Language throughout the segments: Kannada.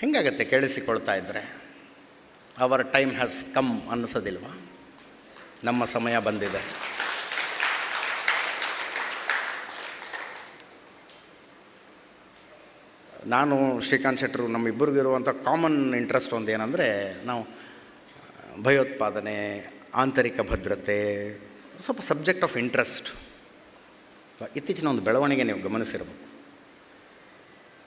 ಹೆಂಗಾಗತ್ತೆ ಕೇಳಿಸಿಕೊಳ್ತಾ ಇದ್ದರೆ? ಅವರ್ ಟೈಮ್ ಹ್ಯಾಸ್ ಕಮ್ ಅನ್ನಿಸೋದಿಲ್ವ? ನಮ್ಮ ಸಮಯ ಬಂದಿದೆ. ನಾನು ಶ್ರೀಕಾಂತ್ ಶೆಟ್ಟರು ನಮ್ಮಿಬ್ಬರಿಗಿರುವಂಥ ಕಾಮನ್ ಇಂಟ್ರೆಸ್ಟ್ ಒಂದು ಏನಂದರೆ, ನಾವು ಭಯೋತ್ಪಾದನೆ, ಆಂತರಿಕ ಭದ್ರತೆ, ಸ್ವಲ್ಪ ಸಬ್ಜೆಕ್ಟ್ ಆಫ್ ಇಂಟ್ರೆಸ್ಟ್. ಇತ್ತೀಚಿನ ಒಂದು ಬೆಳವಣಿಗೆ ನೀವು ಗಮನಿಸಿರಬೇಕು.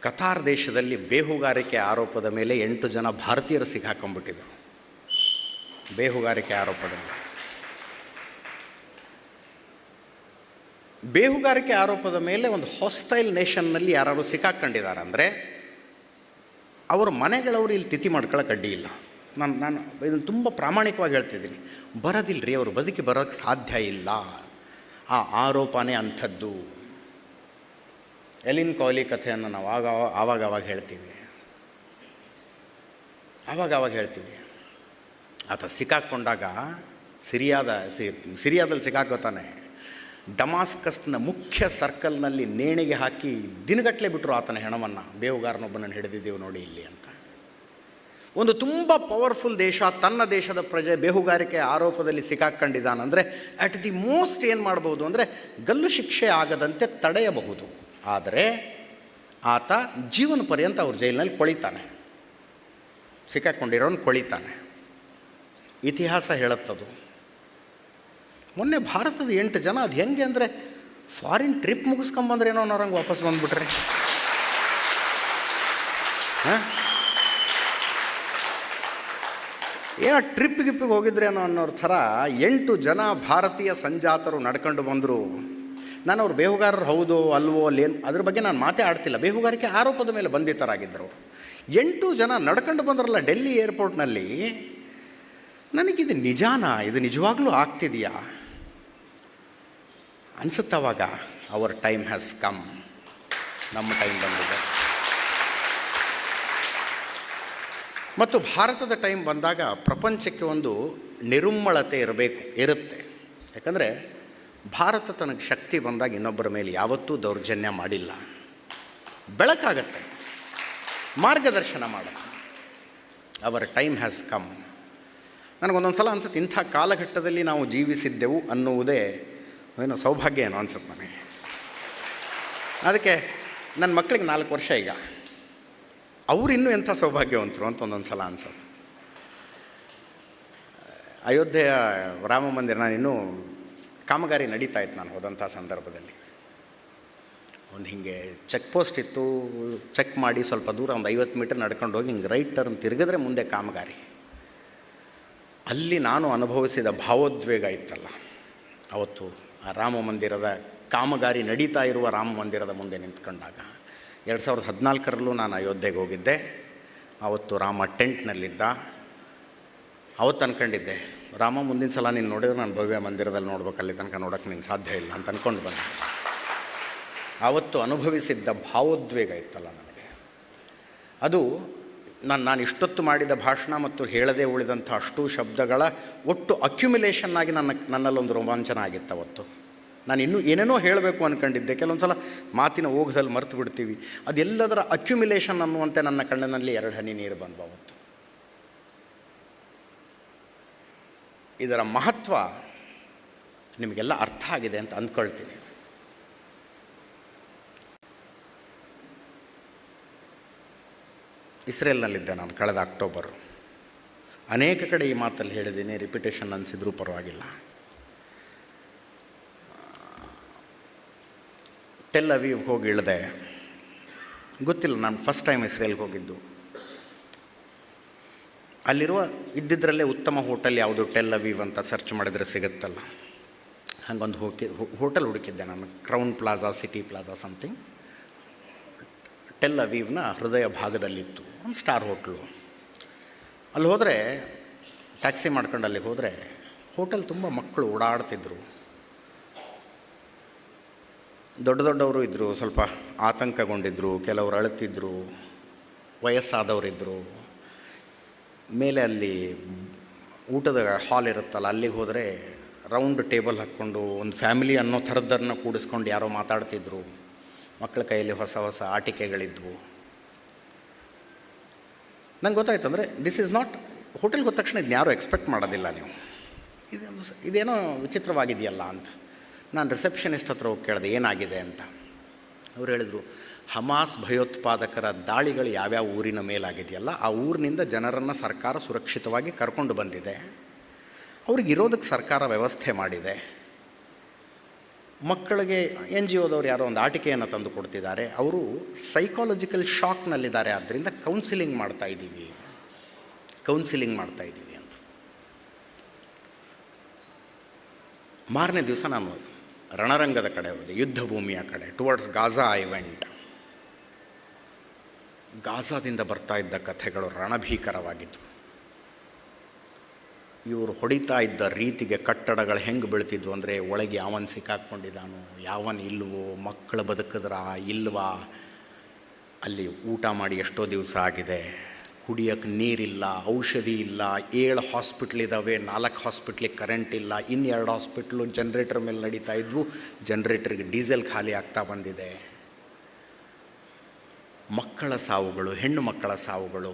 ಕತಾರ್ ದೇಶದಲ್ಲಿ ಬೇಹುಗಾರಿಕೆ ಆರೋಪದ ಮೇಲೆ 8 ಜನ ಭಾರತೀಯರು ಸಿಕ್ಕಾಕೊಂಡ್ಬಿಟ್ಟಿದ್ದರು. ಬೇಹುಗಾರಿಕೆ ಆರೋಪದಲ್ಲಿ ಬೇಹುಗಾರಿಕೆ ಆರೋಪದ ಮೇಲೆ ಒಂದು ಹಾಸ್ಟೈಲ್ ನೇಷನ್ನಲ್ಲಿ ಯಾರು ಸಿಕ್ಕಾಕೊಂಡಿದ್ದಾರೆ ಅಂದರೆ ಅವ್ರ ಮನೆಗಳವರು ಇಲ್ಲಿ ತಿಥಿ ಮಾಡ್ಕೊಳ್ಳೋಕೆ ಅಡ್ಡಿ ಇಲ್ಲ. ನಾನು ಇದನ್ನು ತುಂಬ ಪ್ರಾಮಾಣಿಕವಾಗಿ ಹೇಳ್ತಿದ್ದೀನಿ. ಬರೋದಿಲ್ಲ ರೀ, ಅವರು ಬದುಕಿ ಬರೋಕ್ಕೆ ಸಾಧ್ಯ ಇಲ್ಲ. ಆ ಆರೋಪನೇ ಅಂಥದ್ದು. ಎಲಿನ್ ಕೊಹ್ಲಿ ಕಥೆಯನ್ನು ನಾವು ಆವಾಗ ಹೇಳ್ತೀವಿ. ಆವಾಗ ಹೇಳ್ತೀವಿ. ಆತ ಸಿಕ್ಕಾಕ್ಕೊಂಡಾಗ ಸಿರಿಯಾದಲ್ಲಿ ಸಿಕ್ಕಾಕೋತಾನೆ. ಡಮಾಸ್ಕಸ್ನ ಮುಖ್ಯ ಸರ್ಕಲ್ನಲ್ಲಿ ನೇಣಿಗೆ ಹಾಕಿ ದಿನಗಟ್ಟಲೆ ಬಿಟ್ಟರು ಆತನ ಹೆಣವನ್ನು. ಬೇಹುಗಾರನೊಬ್ಬನನ್ನು ಹಿಡಿದಿದ್ದೀವಿ ನೋಡಿ ಇಲ್ಲಿ ಅಂತ. ಒಂದು ತುಂಬ ಪವರ್ಫುಲ್ ದೇಶ ತನ್ನ ದೇಶದ ಪ್ರಜೆ ಬೇಹುಗಾರಿಕೆ ಆರೋಪದಲ್ಲಿ ಸಿಕ್ಕಾಕ್ಕೊಂಡಿದ್ದಾನಂದರೆ ಅಟ್ ದಿ ಮೋಸ್ಟ್ ಏನು ಮಾಡ್ಬೋದು ಅಂದರೆ ಗಲ್ಲು ಶಿಕ್ಷೆ ಆಗದಂತೆ ತಡೆಯಬಹುದು. ಆದರೆ ಆತ ಜೀವನ ಪರ್ಯಂತ ಅವ್ರ ಜೈಲಿನಲ್ಲಿ ಕೊಳಿತಾನೆ. ಸಿಕ್ಕಾಕ್ಕೊಂಡಿರೋನು ಕೊಳಿತಾನೆ. ಇತಿಹಾಸ ಹೇಳುತ್ತದು. ಮೊನ್ನೆ ಭಾರತದ 8 ಜನ ಅದು ಹೆಂಗೆ ಅಂದರೆ ಫಾರಿನ್ ಟ್ರಿಪ್ ಮುಗಿಸ್ಕೊಂಬಂದ್ರೇನೋ ಅನ್ನೋರಂಗೆ ವಾಪಸ್ ಬಂದುಬಿಟ್ರೆ. ಏನೋ ಟ್ರಿಪ್ಪಿಗೆ ಹೋಗಿದ್ರೇನೋ ಅನ್ನೋರ ಥರ 8 ಜನ ಭಾರತೀಯ ಸಂಜಾತರು ನಡ್ಕೊಂಡು ಬಂದರು. ನಾನು ಅವ್ರು ಬೇಹುಗಾರರು ಹೌದು ಅಲ್ವೋ ಅಲ್ಲೇನು ಅದ್ರ ಬಗ್ಗೆ ನಾನು ಮಾತೇ ಆಡ್ತಿಲ್ಲ. ಬೇಹುಗಾರಿಕೆ ಆರೋಪದ ಮೇಲೆ ಬಂಧಿತರಾಗಿದ್ದರು. 8 ಜನ ನಡ್ಕೊಂಡು ಬಂದ್ರಲ್ಲ ಡೆಲ್ಲಿ ಏರ್ಪೋರ್ಟ್ನಲ್ಲಿ. ನನಗಿದು ನಿಜಾನಾ? ಇದು ನಿಜವಾಗ್ಲೂ ಆಗ್ತಿದೆಯಾ ಅನಿಸುತ್ತವಾಗ. Our time has come. ನಮ್ಮ ಟೈಮ್ ಬಂದಿದೆ. ಮತ್ತು ಭಾರತದ ಟೈಮ್ ಬಂದಾಗ ಪ್ರಪಂಚಕ್ಕೆ ಒಂದು ನಿರುಮ್ಮಳತೆ ಇರುತ್ತೆ. ಯಾಕಂದರೆ ಭಾರತ ತನಗೆ ಶಕ್ತಿ ಬಂದಾಗ ಇನ್ನೊಬ್ಬರ ಮೇಲೆ ಯಾವತ್ತೂ ದೌರ್ಜನ್ಯ ಮಾಡಿಲ್ಲ. ಬೆಳಕಾಗತ್ತೆ, ಮಾರ್ಗದರ್ಶನ ಮಾಡುತ್ತೆ. Our time has come. ನನಗೊಂದೊಂದು ಸಲ ಅನ್ಸುತ್ತೆ, ಇಂಥ ಕಾಲಘಟ್ಟದಲ್ಲಿ ನಾವು ಜೀವಿಸಿದ್ದೆವು ಅನ್ನುವುದೇ ಏನೋ ಸೌಭಾಗ್ಯ ಏನೋ ಅನ್ಸುತ್ತೆ ನನಗೆ. ಅದಕ್ಕೆ ನನ್ನ ಮಕ್ಕಳಿಗೆ 4 ವರ್ಷ ಈಗ. ಅವರು ಇನ್ನೂ ಎಂಥ ಸೌಭಾಗ್ಯವಂತರು ಅಂತ ಒಂದೊಂದು ಸಲ ಅನ್ಸೋದು. ಅಯೋಧ್ಯೆಯ ರಾಮ ಮಂದಿರ ನಾನಿನ್ನೂ ಕಾಮಗಾರಿ ನಡೀತಾ ಇತ್ತು ನಾನು ಹೋದಂಥ ಸಂದರ್ಭದಲ್ಲಿ. ಒಂದು ಹೀಗೆ ಚೆಕ್ ಪೋಸ್ಟ್ ಇತ್ತು. ಚೆಕ್ ಮಾಡಿ ಸ್ವಲ್ಪ ದೂರ ಒಂದು 50 ಮೀಟರ್ ನಡ್ಕೊಂಡು ಹೋಗಿ ಹಿಂಗೆ ರೈಟ್ ಟರ್ನ್ ತಿರುಗಿದ್ರೆ ಮುಂದೆ ಕಾಮಗಾರಿ. ಅಲ್ಲಿ ನಾನು ಅನುಭವಿಸಿದ ಭಾವೋದ್ವೇಗ ಇತ್ತಲ್ಲ ಅವತ್ತು, ಆ ರಾಮ ಮಂದಿರದ ಕಾಮಗಾರಿ ನಡೀತಾ ಇರುವ ರಾಮ ಮಂದಿರದ ಮುಂದೆ ನಿಂತ್ಕೊಂಡಾಗ. 2014ರಲ್ಲೂ ನಾನು ಅಯೋಧ್ಯೆಗೆ ಹೋಗಿದ್ದೆ. ಆವತ್ತು ರಾಮ ಟೆಂಟ್ನಲ್ಲಿದ್ದ. ಅವತ್ತು ಅಂದ್ಕೊಂಡಿದ್ದೆ, ರಾಮ ಮುಂದಿನ ಸಲ ನೀನು ನೋಡಿದ್ರೆ ನಾನು ಭವ್ಯ ಮಂದಿರದಲ್ಲಿ ನೋಡ್ಬೇಕು, ಅಲ್ಲಿ ತನಕ ನೋಡೋಕ್ಕೆ ನಿಂಗೆ ಸಾಧ್ಯ ಇಲ್ಲ ಅಂತ ಅಂದ್ಕೊಂಡು ಬಂದೆ. ಆವತ್ತು ಅನುಭವಿಸಿದ್ದ ಭಾವೋದ್ವೇಗ ಇತ್ತಲ್ಲ ನನಗೆ, ಅದು ನಾನು ಇಷ್ಟೊತ್ತು ಮಾಡಿದ ಭಾಷಣ ಮತ್ತು ಹೇಳದೆ ಉಳಿದಂಥ ಅಷ್ಟೂ ಶಬ್ದಗಳ ಒಟ್ಟು ಅಕ್ಯುಮಿಲೇಷನ್ ಆಗಿ ನನ್ನಲ್ಲೊಂದು ರೋಮಾಂಚನ ಆಗಿತ್ತು ಅವತ್ತು. ನಾನು ಇನ್ನೂ ಏನೇನೋ ಹೇಳಬೇಕು ಅಂದ್ಕೊಂಡಿದ್ದೆ. ಕೆಲವೊಂದು ಸಲ ಮಾತಿನ ಓಘದಲ್ಲಿ ಮರೆತು ಬಿಡ್ತೀವಿ. ಅದೆಲ್ಲದರ ಅಕ್ಯುಮಿಲೇಷನ್ ಅನ್ನುವಂತೆ ನನ್ನ ಕಣ್ಣಿನಲ್ಲಿ 2 ಹನಿ ನೀರು ಬಂದು ಅವತ್ತು. ಇದರ ಮಹತ್ವ ನಿಮಗೆಲ್ಲ ಅರ್ಥ ಆಗಿದೆ ಅಂತ ಅಂದ್ಕೊಳ್ತೀನಿ. ಇಸ್ರೇಲ್ನಲ್ಲಿದ್ದೆ ನಾನು ಕಳೆದ ಅಕ್ಟೋಬರು. ಅನೇಕ ಕಡೆ ಈ ಮಾತಲ್ಲಿ ಹೇಳಿದ್ದೀನಿ, ರಿಪಿಟೇಷನ್ ಅನಿಸಿದ್ರೂ ಪರವಾಗಿಲ್ಲ. ಟೆಲ್ ಅವೀವ್ಗೆ ಹೋಗಿ ಇಳಿದೆ. ಗೊತ್ತಿಲ್ಲ, ನಾನು ಫಸ್ಟ್ ಟೈಮ್ ಇಸ್ರೇಲ್ಗೆ ಹೋಗಿದ್ದು. ಅಲ್ಲಿರುವ ಇದ್ದಿದ್ದರಲ್ಲೇ ಉತ್ತಮ ಹೋಟೆಲ್ ಯಾವುದು ಟೆಲ್ ಅವೀವ್ ಅಂತ ಸರ್ಚ್ ಮಾಡಿದರೆ ಸಿಗುತ್ತಲ್ಲ, ಹಾಗೊಂದು ಹೋಟೆಲ್ ಹುಡುಕಿದ್ದೆ ನಾನು. Crowne Plaza, city plaza something. ಟೆಲ್ ಅವೀವ್ನ ಹೃದಯ ಭಾಗದಲ್ಲಿತ್ತು ಒಂದು ಸ್ಟಾರ್ ಹೋಟ್ಲು. ಅಲ್ಲಿ ಹೋದರೆ, ಟ್ಯಾಕ್ಸಿ ಮಾಡ್ಕೊಂಡು ಅಲ್ಲಿ ಹೋದರೆ ಹೋಟೆಲ್ ತುಂಬ ಮಕ್ಕಳು ಓಡಾಡ್ತಿದ್ರು. ದೊಡ್ಡವರು ಇದ್ದರು, ಸ್ವಲ್ಪ ಆತಂಕಗೊಂಡಿದ್ದರು, ಕೆಲವರು ಅಳುತ್ತಿದ್ದರು, ವಯಸ್ಸಾದವರಿದ್ದರು. ಮೇಲೆ ಅಲ್ಲಿ ಊಟದ ಹಾಲ್ ಇರುತ್ತಲ್ಲ, ಅಲ್ಲಿಗೆ ಹೋದರೆ ರೌಂಡ್ ಟೇಬಲ್ ಹಾಕ್ಕೊಂಡು ಒಂದು ಫ್ಯಾಮಿಲಿ ಅನ್ನೋ ಥರದ್ದನ್ನು ಕೂಡಿಸ್ಕೊಂಡು ಯಾರೋ ಮಾತಾಡ್ತಿದ್ರು. ಮಕ್ಕಳ ಕೈಯಲ್ಲಿ ಹೊಸ ಹೊಸ ಆಟಿಕೆಗಳಿದ್ವು. ನಂಗೆ ಗೊತ್ತಾಯ್ತು ಅಂದರೆ ದಿಸ್ ಈಸ್ ನಾಟ್ ಹೋಟೆಲ್ಗೆ ಹೋದ ತಕ್ಷಣ ಇದನ್ನ ಯಾರೂ ಎಕ್ಸ್ಪೆಕ್ಟ್ ಮಾಡೋದಿಲ್ಲ ನೀವು. ಇದೇನೋ ವಿಚಿತ್ರವಾಗಿದೆಯಲ್ಲ ಅಂತ. ನಾನು ರಿಸೆಪ್ಷನಿಸ್ಟ್ ಹತ್ರ ಹೋಗಿ ಕೇಳಿದೆ ಏನಾಗಿದೆ ಅಂತ. ಅವ್ರು ಹೇಳಿದರು, ಹಮಾಸ್ ಭಯೋತ್ಪಾದಕರ ದಾಳಿಗಳು ಯಾವ್ಯಾವ ಊರಿನ ಮೇಲಾಗಿದೆಯಲ್ಲ ಆ ಊರಿನಿಂದ ಜನರನ್ನು ಸರ್ಕಾರ ಸುರಕ್ಷಿತವಾಗಿ ಕರ್ಕೊಂಡು ಬಂದಿದೆ. ಅವ್ರಿಗೆ ಇರೋದಕ್ಕೆ ಸರ್ಕಾರ ವ್ಯವಸ್ಥೆ ಮಾಡಿದೆ. ಮಕ್ಕಳಿಗೆ NGOದವ್ರು ಯಾರೋ ಒಂದು ಆಟಿಕೆಯನ್ನು ತಂದು ಕೊಡ್ತಿದ್ದಾರೆ. ಅವರು ಸೈಕಾಲಜಿಕಲ್ ಶಾಕ್ನಲ್ಲಿದ್ದಾರೆ, ಆದ್ದರಿಂದ ಕೌನ್ಸಿಲಿಂಗ್ ಮಾಡ್ತಾಯಿದ್ದೀವಿ ಅಂತ. ಮಾರನೇ ದಿವಸ ನಾನು ರಣರಂಗದ ಕಡೆ ಹೋದೆ, ಯುದ್ಧ ಭೂಮಿಯ ಕಡೆ, ಟುವರ್ಡ್ಸ್ ಗಾಜಾ ಐ ವೆಂಟ್. ಗಾಜಾದಿಂದ ಬರ್ತಾ ಇದ್ದ ಕಥೆಗಳು ರಣಭೀಕರವಾಗಿತ್ತು. ಇವರು ಹೊಡಿತಾ ಇದ್ದ ರೀತಿಗೆ ಕಟ್ಟಡಗಳು ಹೆಂಗೆ ಬೀಳ್ತಿದ್ವು ಅಂದರೆ, ಒಳಗೆ ಯಾವನು ಸಿಕ್ಕಾಕ್ಕೊಂಡಿದ್ದಾನೋ, ಯಾವನು ಇಲ್ವೋ, ಮಕ್ಕಳು ಬದುಕಿದ್ರಾ ಇಲ್ವಾ, ಅಲ್ಲಿ ಊಟ ಮಾಡಿ ಎಷ್ಟೋ ದಿವಸ ಆಗಿದೆ, ಕುಡಿಯೋಕ್ಕೆ ನೀರಿಲ್ಲ, ಔಷಧಿ ಇಲ್ಲ, 7 ಹಾಸ್ಪಿಟ್ಲ್ ಇದ್ದಾವೆ, 4 ಹಾಸ್ಪಿಟ್ಲಿಗೆ ಕರೆಂಟ್ ಇಲ್ಲ, ಇನ್ನು 2 ಹಾಸ್ಪಿಟ್ಲು ಜನ್ರೇಟರ್ ಮೇಲೆ ನಡೀತಾ ಇದ್ವು, ಜನ್ರೇಟರ್ಗೆ ಡೀಸೆಲ್ ಖಾಲಿ ಆಗ್ತಾ ಬಂದಿದೆ. ಮಕ್ಕಳ ಸಾವುಗಳು, ಹೆಣ್ಣು ಮಕ್ಕಳ ಸಾವುಗಳು.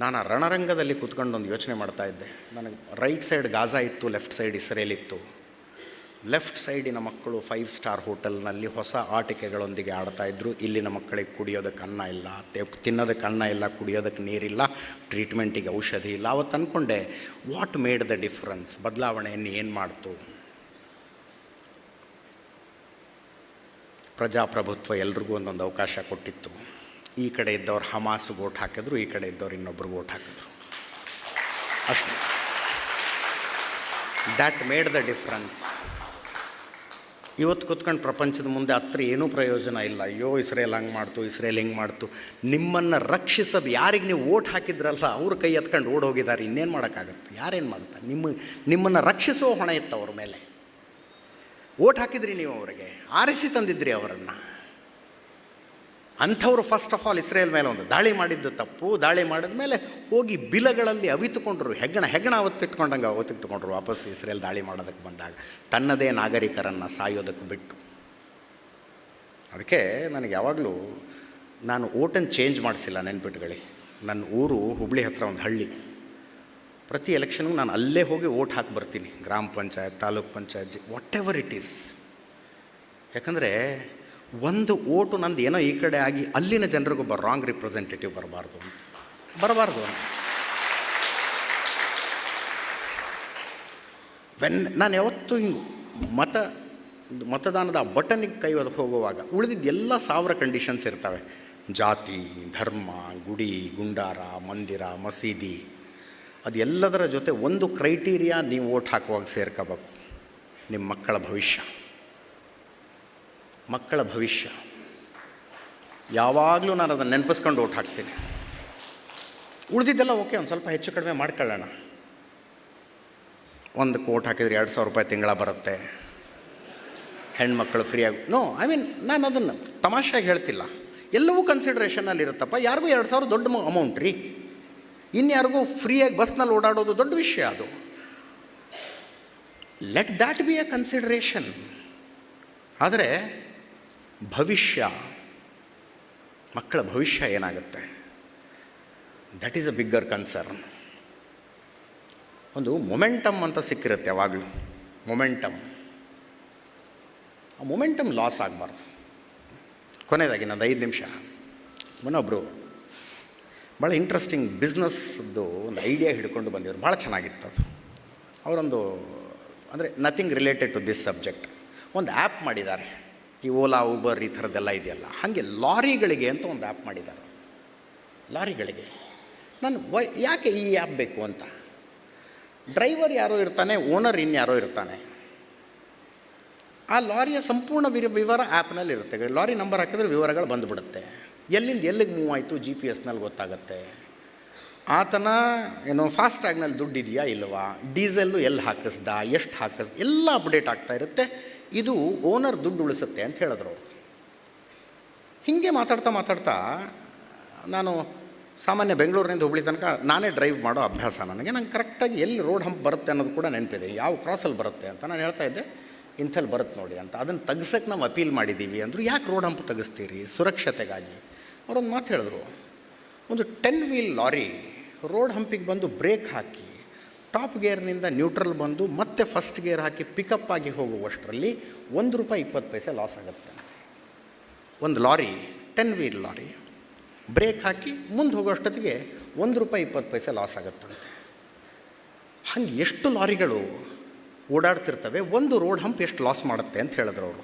ನಾನು ಆ ರಣರಂಗದಲ್ಲಿ ಕೂತ್ಕೊಂಡು ಒಂದು ಯೋಚನೆ ಮಾಡ್ತಾಯಿದ್ದೆ. ನನಗೆ ರೈಟ್ ಸೈಡ್ ಗಾಜಾ ಇತ್ತು, ಲೆಫ್ಟ್ ಸೈಡ್ ಇಸ್ರೇಲ್ ಇತ್ತು. ಲೆಫ್ಟ್ ಸೈಡಿನ ಮಕ್ಕಳು 5 ಸ್ಟಾರ್ ಹೋಟೆಲ್ನಲ್ಲಿ ಹೊಸ ಆಟಿಕೆಗಳೊಂದಿಗೆ ಆಡ್ತಾಯಿದ್ರು. ಇಲ್ಲಿನ ಮಕ್ಕಳಿಗೆ ಕುಡಿಯೋದಕ್ಕೆ ಅನ್ನ ಇಲ್ಲ, ತಿನ್ನೋದಕ್ಕೆ ಅನ್ನ ಇಲ್ಲ, ಕುಡಿಯೋದಕ್ಕೆ ನೀರಿಲ್ಲ, ಟ್ರೀಟ್ಮೆಂಟಿಗೆ ಔಷಧಿ ಇಲ್ಲ. ಅವತ್ತು ಅಂದ್ಕೊಂಡೆ, ವಾಟ್ ಮೇಡ್ ದ ಡಿಫ್ರೆನ್ಸ್? ಬದಲಾವಣೆಯನ್ನು ಏನು ಮಾಡ್ತು? ಪ್ರಜಾಪ್ರಭುತ್ವ ಎಲ್ರಿಗೂ ಒಂದೊಂದು ಅವಕಾಶ ಕೊಟ್ಟಿತ್ತು. ಈ ಕಡೆ ಇದ್ದವ್ರು ಹಮಾಸ್ಗೆ ಓಟ್ ಹಾಕಿದ್ರು, ಈ ಕಡೆ ಇದ್ದವ್ರು ಇನ್ನೊಬ್ರಿಗೆ ಓಟ್ ಹಾಕಿದ್ರು. ಅಷ್ಟೇ. That made the difference. ಇವತ್ತು ಕೂತ್ಕೊಂಡು ಪ್ರಪಂಚದ ಮುಂದೆ ಹತ್ರ ಏನೂ ಪ್ರಯೋಜನ ಇಲ್ಲ. ಅಯ್ಯೋ ಇಸ್ರೇಲ್ ಹಂಗೆ ಮಾಡ್ತು, ಇಸ್ರೇಲ್ ಹಿಂಗೆ ಮಾಡ್ತು. ನಿಮ್ಮನ್ನು ಯಾರಿಗೆ ನೀವು ಓಟ್ ಹಾಕಿದ್ರಲ್ಲ ಅವ್ರ ಕೈ ಎತ್ಕೊಂಡು ಓಡೋಗಿದ್ದಾರೆ. ಇನ್ನೇನು ಮಾಡೋಕ್ಕಾಗತ್ತೆ? ಯಾರೇನು ಮಾಡ್ತಾರೆ? ನಿಮ್ಮನ್ನು ರಕ್ಷಿಸೋ ಹೊಣೆ ಇತ್ತು ಅವ್ರ ಮೇಲೆ. ಓಟ್ ಹಾಕಿದ್ರಿ ನೀವು, ಅವರಿಗೆ ಆರಿಸಿ ತಂದಿದ್ರಿ ಅವರನ್ನು. ಅಂಥವ್ರು ಫಸ್ಟ್ ಆಫ್ ಆಲ್ ಇಸ್ರೇಲ್ ಮೇಲೆ ಒಂದು ದಾಳಿ ಮಾಡಿದ್ದು ತಪ್ಪು. ದಾಳಿ ಮಾಡಿದ ಮೇಲೆ ಹೋಗಿ ಬಿಲಗಳಲ್ಲಿ ಅವಿತುಕೊಂಡ್ರು, ಹೆಗ್ಗಣ ಅವತ್ತಿಟ್ಕೊಂಡ್ರು ವಾಪಸ್ ಇಸ್ರೇಲ್ ದಾಳಿ ಮಾಡೋದಕ್ಕೆ ಬಂದಾಗ, ತನ್ನದೇ ನಾಗರಿಕರನ್ನು ಸಾಯೋದಕ್ಕೆ ಬಿಟ್ಟು. ಅದಕ್ಕೆ ನನಗೆ ಯಾವಾಗಲೂ, ನಾನು ಓಟನ್ನು ಚೇಂಜ್ ಮಾಡಿಸಿಲ್ಲ, ನೆನ್ಪಿಟ್ಕೊಳ್ಳಿ. ನನ್ನ ಊರು ಹುಬ್ಳಿ ಹತ್ರ ಒಂದು ಹಳ್ಳಿ. ಪ್ರತಿ ಎಲೆಕ್ಷನ್ಗೂ ನಾನು ಅಲ್ಲೇ ಹೋಗಿ ಓಟ್ ಹಾಕಿ ಬರ್ತೀನಿ. ಗ್ರಾಮ panchayat, taluk panchayat, what ever it is. ಯಾಕಂದರೆ ಒಂದು ಓಟು ನಂದು ಏನೋ ಈ ಕಡೆ ಆಗಿ ಅಲ್ಲಿನ ಜನರಿಗೊಬ್ಬ ರಾಂಗ್ ರಿಪ್ರೆಸೆಂಟೇಟಿವ್ ಬರಬಾರ್ದು ಅಂತ. ನಾನು ಯಾವತ್ತೂ ಹಿಂಗೆ ಮತದಾನದ ಬಟನಿಗೆ ಕೈ ಹೋಗುವಾಗ ಉಳಿದಿದ್ದು ಎಲ್ಲ 1000 ಕಂಡೀಷನ್ಸ್ ಇರ್ತವೆ. ಜಾತಿ, ಧರ್ಮ, ಗುಡಿ ಗುಂಡಾರ, ಮಂದಿರ, ಮಸೀದಿ, ಅದೆಲ್ಲದರ ಜೊತೆ ಒಂದು ಕ್ರೈಟೀರಿಯಾ ನೀವು ಓಟ್ ಹಾಕುವಾಗ ಸೇರ್ಕೋಬೇಕು, ನಿಮ್ಮ ಮಕ್ಕಳ ಭವಿಷ್ಯ. ಯಾವಾಗಲೂ ನಾನು ಅದನ್ನು ನೆನಪಿಸ್ಕೊಂಡು ಓಟ್ ಹಾಕ್ತೀನಿ. ಉಳಿದಿದ್ದೆಲ್ಲ ಓಕೆ, ಒಂದು ಸ್ವಲ್ಪ ಹೆಚ್ಚು ಕಡಿಮೆ ಮಾಡ್ಕೊಳ್ಳೋಣ. ಒಂದಕ್ಕೆ ಓಟ್ ಹಾಕಿದರೆ 2000 ರೂಪಾಯಿ ತಿಂಗಳ ಬರುತ್ತೆ, ಹೆಣ್ಮಕ್ಳು ಫ್ರೀಯಾಗಿ. ನಾನು ಅದನ್ನು ತಮಾಷೆಯಾಗಿ ಹೇಳ್ತಿಲ್ಲ. ಎಲ್ಲವೂ ಕನ್ಸಿಡ್ರೇಷನಲ್ಲಿ ಇರುತ್ತಪ್ಪ. ಯಾರಿಗೂ 2000 ದೊಡ್ಡ ಅಮೌಂಟ್ ರೀ. ಇನ್ಯಾರಿಗೂ ಫ್ರೀಯಾಗಿ ಬಸ್ನಲ್ಲಿ ಓಡಾಡೋದು ದೊಡ್ಡ ವಿಷಯ. ಅದು let that B A consideration. ಆದರೆ ಮಕ್ಕಳ ಭವಿಷ್ಯ ಏನಾಗುತ್ತೆ, that is a bigger concern. ಒಂದು ಮೊಮೆಂಟಮ್ ಅಂತ ಸಿಕ್ಕಿರುತ್ತೆ ಯಾವಾಗಲೂ. ಆ ಮೊಮೆಂಟಮ್ ಲಾಸ್ ಆಗಬಾರ್ದು. ಕೊನೆಯದಾಗಿ ನಂದು 5 ನಿಮಿಷ. ಮೊನ್ನೊಬ್ಬರು ಭಾಳ ಇಂಟ್ರೆಸ್ಟಿಂಗ್ ಬಿಸ್ನೆಸ್ದು ಒಂದು ಐಡಿಯಾ ಹಿಡ್ಕೊಂಡು ಬಂದಿದ್ರು. ಭಾಳ ಚೆನ್ನಾಗಿತ್ತು ಅದು. ಅವರೊಂದು ಅಂದರೆ nothing related to this subject. ಒಂದು ಆ್ಯಪ್ ಮಾಡಿದ್ದಾರೆ. ಈ ಓಲಾ, ಊಬರ್ ಈ ಥರದ್ದೆಲ್ಲ ಇದೆಯಲ್ಲ, ಹಾಗೆ ಲಾರಿಗಳಿಗೆ ಅಂತ ಒಂದು ಆ್ಯಪ್ ಮಾಡಿದ್ದಾರೆ. ಲಾರಿಗಳಿಗೆ ನಾನು ಯಾಕೆ ಈ ಆ್ಯಪ್ ಬೇಕು ಅಂತ. ಡ್ರೈವರ್ ಯಾರೋ ಇರ್ತಾನೆ, ಓನರ್ ಇನ್ಯಾರೋ ಇರ್ತಾನೆ. ಆ ಲಾರಿಯ ಸಂಪೂರ್ಣ ವಿವರ ಆ್ಯಪ್ನಲ್ಲಿ ಇರುತ್ತೆ. ಲಾರಿ ನಂಬರ್ ಹಾಕಿದ್ರೆ ವಿವರಗಳು ಬಂದುಬಿಡುತ್ತೆ. ಎಲ್ಲಿಂದ ಎಲ್ಲಿಗೆ ಮೂವ್ ಆಯಿತು GPS-ನಲ್ಲಿ ಗೊತ್ತಾಗುತ್ತೆ. ಆತನ ಫಾಸ್ಟ್ಯಾಗ್ನಲ್ಲಿ ದುಡ್ಡಿದೆಯಾ ಇಲ್ವಾ, ಡೀಸೆಲ್ಲು ಎಲ್ಲಿ ಹಾಕಿಸ್ದ, ಎಷ್ಟು ಹಾಕಿಸ್ದ, ಎಲ್ಲ ಅಪ್ಡೇಟ್ ಆಗ್ತಾ ಇರುತ್ತೆ. ಇದು ಓನರ್ ದುಡ್ಡು ಉಳಿಸುತ್ತೆ ಅಂತ ಹೇಳಿದ್ರು ಅವರು. ಹೀಗೆ ಮಾತಾಡ್ತಾ ನಾನು ಸಾಮಾನ್ಯ ಬೆಂಗಳೂರಿನಿಂದ ಹುಬ್ಳಿ ತನಕ ನಾನೇ ಡ್ರೈವ್ ಮಾಡೋ ಅಭ್ಯಾಸ ನನಗೆ. ನಂಗೆ ಕರೆಕ್ಟಾಗಿ ಎಲ್ಲಿ ರೋಡ್ ಹಂಪ್ ಬರುತ್ತೆ ಅನ್ನೋದು ಕೂಡ ನೆನಪಿದೆ, ಯಾವ ಕ್ರಾಸಲ್ಲಿ ಬರುತ್ತೆ ಅಂತ. ನಾನು ಹೇಳ್ತಾ ಇದ್ದೆ, ಇಂಥಲ್ಲಿ ಬರುತ್ತೆ ನೋಡಿ ಅಂತ. ಅದನ್ನು ತೆಗ್ಸೋಕ್ಕೆ ನಾವು ಅಪೀಲ್ ಮಾಡಿದ್ದೀವಿ ಅಂದರು. ಯಾಕೆ ರೋಡ್ ಹಂಪ್ ತೆಗೆಸ್ತೀರಿ? ಸುರಕ್ಷತೆಗಾಗಿ. ಅವರೊಂದು ಮಾತು ಹೇಳಿದ್ರು, ಒಂದು 10 ವೀಲ್ ಲಾರಿ ರೋಡ್ ಹಂಪಿಗೆ ಬಂದು ಬ್ರೇಕ್ ಹಾಕಿ ಟಾಪ್ ಗೇರ್ನಿಂದ ನ್ಯೂಟ್ರಲ್ ಬಂದು ಮತ್ತೆ ಫಸ್ಟ್ ಗೇರ್ ಹಾಕಿ ಪಿಕಪ್ ಆಗಿ ಹೋಗುವಷ್ಟರಲ್ಲಿ ₹1.20 ಲಾಸ್ ಆಗುತ್ತೆ. ಒಂದು ಲಾರಿ 10 ವೀಲ್ ಲಾರಿ ಬ್ರೇಕ್ ಹಾಕಿ ಮುಂದೆ ಹೋಗೋಷ್ಟೊತ್ತಿಗೆ ₹1.20 ಲಾಸ್ ಆಗುತ್ತಂತೆ. ಹಂಗೆ ಎಷ್ಟು ಲಾರಿಗಳು ಓಡಾಡ್ತಿರ್ತವೆ, ಒಂದು ರೋಡ್ ಹಂಪ್ ಎಷ್ಟು ಲಾಸ್ ಮಾಡುತ್ತೆ ಅಂತ ಹೇಳಿದ್ರು ಅವರು.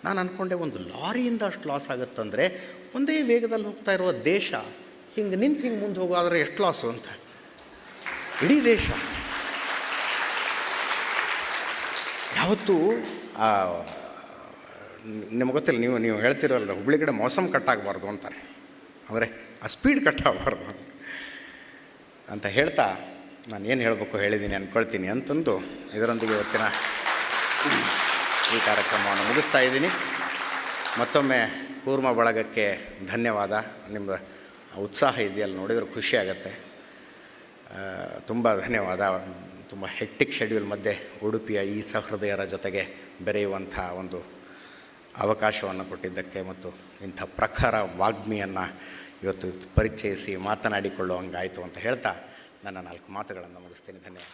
ನಾನು ಅಂದ್ಕೊಂಡೆ, ಒಂದು ಲಾರಿಯಿಂದ ಅಷ್ಟು ಲಾಸ್ ಆಗುತ್ತಂದರೆ ಒಂದೇ ವೇಗದಲ್ಲಿ ಹೋಗ್ತಾ ಇರುವ ದೇಶ ಹಿಂಗೆ ನಿಂತು ಹಿಂಗೆ ಮುಂದೆ ಹೋಗೋದ್ರೆ ಎಷ್ಟು ಲಾಸು ಅಂತ. ಇಡೀ ದೇಶ ಯಾವತ್ತೂ ನಿಮಗೆ ಗೊತ್ತಿಲ್ಲ, ನೀವು ಹೇಳ್ತಿರೋಲ್ಲ, ಹುಬ್ಳಿ ಕಡೆ ಮೌಸಮ್ ಕಟ್ಟಾಗಬಾರ್ದು ಅಂತಾರೆ, ಅಂದರೆ ಆ ಸ್ಪೀಡ್ ಕಟ್ಟಾಗಬಾರ್ದು ಅಂತ ಹೇಳ್ತಾ ನಾನು ಏನು ಹೇಳಬೇಕು ಹೇಳಿದ್ದೀನಿ ಅಂದ್ಕೊಳ್ತೀನಿ ಅಂತಂದು ಇದರೊಂದಿಗೆ ಇವತ್ತಿನ ಈ ಕಾರ್ಯಕ್ರಮವನ್ನು ಮುಗಿಸ್ತಾ ಇದ್ದೀನಿ. ಮತ್ತೊಮ್ಮೆ ಕೂರ್ಮ ಬಳಗಕ್ಕೆ ಧನ್ಯವಾದ. ನಿಮ್ಮ ಉತ್ಸಾಹ ಇದೆಯಲ್ಲ, ನೋಡಿದ್ರೆ ಖುಷಿಯಾಗತ್ತೆ. ತುಂಬ ಧನ್ಯವಾದ. ತುಂಬ ಹೆಕ್ಟಿಕ್ ಶೆಡ್ಯೂಲ್ ಮಧ್ಯೆ ಉಡುಪಿಯ ಈ ಸಹೃದಯರ ಜೊತೆಗೆ ಬೆರೆಯುವಂಥ ಒಂದು ಅವಕಾಶವನ್ನು ಕೊಟ್ಟಿದ್ದಕ್ಕೆ ಮತ್ತು ಇಂಥ ಪ್ರಖರ ವಾಗ್ಮಿಯನ್ನು ಇವತ್ತು ಪರಿಚಯಿಸಿ ಮಾತನಾಡಿಕೊಳ್ಳುವಂಗಾಯಿತು ಅಂತ ಹೇಳ್ತಾ ನನ್ನ 4 ಮಾತುಗಳನ್ನು ಮುಗಿಸ್ತೀನಿ. ಧನ್ಯವಾದ.